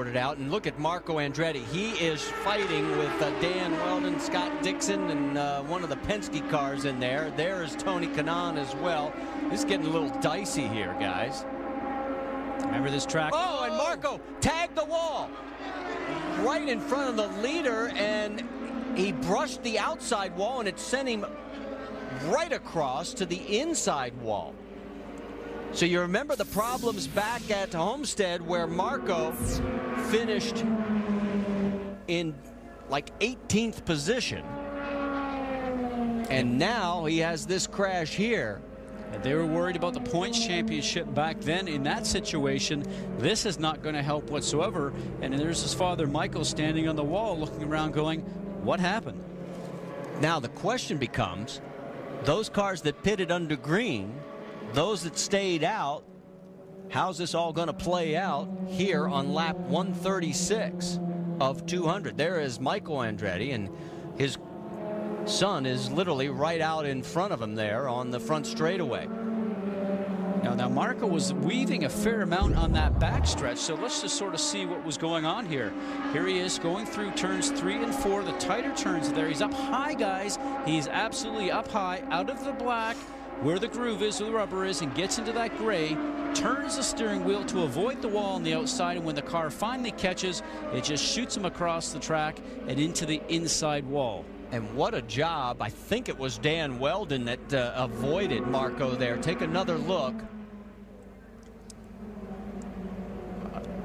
sorted out. And look at Marco Andretti. He is fighting with Dan Weldon, Scott Dixon, and one of the Penske cars in there. There is Tony Kanaan as well. It's getting a little dicey here, guys. Remember this track? Oh, and Marco tagged the wall right in front of the leader, and he brushed the outside wall, and it sent him right across to the inside wall. So you remember the problems back at Homestead where Marco finished in like 18th position. And now he has this crash here. And they were worried about the points championship back then. In that situation, this is not going to help whatsoever. And there's his father, Michael, standing on the wall looking around going, what happened? Now the question becomes, those cars that pitted under green, those that stayed out, how's this all going to play out here on lap 136 of 200? There is Michael Andretti, and his son is literally right out in front of him there on the front straightaway. Now Marco was weaving a fair amount on that backstretch, so let's just sort of see what was going on here. Here he is going through turns 3 and 4, the tighter turns there. He's up high, guys. He's absolutely up high, out of the black, where the groove is, where the rubber is, and gets into that gray, turns the steering wheel to avoid the wall on the outside, and when the car finally catches, it just shoots him across the track and into the inside wall. And what a job. I think it was Dan Weldon that avoided Marco there. Take another look.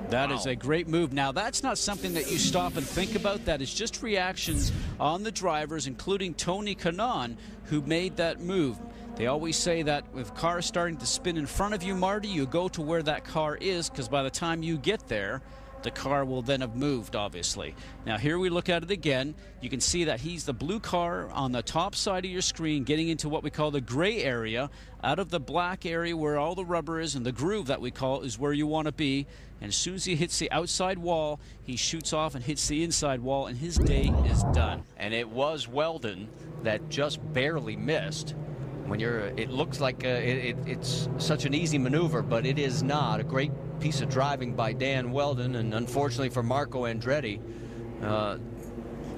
That is a great move. Now, that's not something that you stop and think about. That is just reactions on the drivers, including Tony Kanaan, who made that move. They always say that if cars starting to spin in front of you, Marty, you go to where that car is, because by the time you get there, the car will then have moved, obviously. Now, here we look at it again. You can see that he's the blue car on the top side of your screen, getting into what we call the gray area, out of the black area where all the rubber is, and the groove that we call is where you want to be. And as soon as he hits the outside wall, he shoots off and hits the inside wall, and his day is done. And it was Weldon that just barely missed. When it looks like it's such an easy maneuver, but it is not. A great piece of driving by Dan Weldon, and unfortunately for Marco Andretti.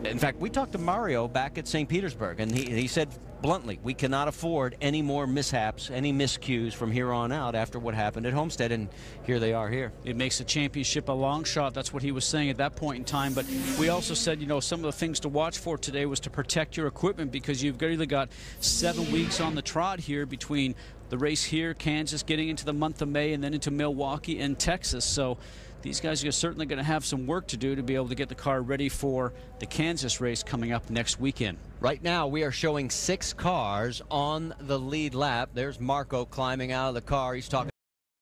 In fact, we talked to Mario back at St. Petersburg, and he said bluntly, we cannot afford any more mishaps, any miscues from here on out after what happened at Homestead, and here they are here. It makes the championship a long shot. That's what he was saying at that point in time. But we also said, you know, some of the things to watch for today was to protect your equipment, because you've really got 7 weeks on the trot here between the race here, Kansas, getting into the month of May, and then into Milwaukee and Texas. So these guys are certainly going to have some work to do to be able to get the car ready for the Kansas race coming up next weekend. Right now, we are showing 6 cars on the lead lap. There's Marco climbing out of the car. He's talking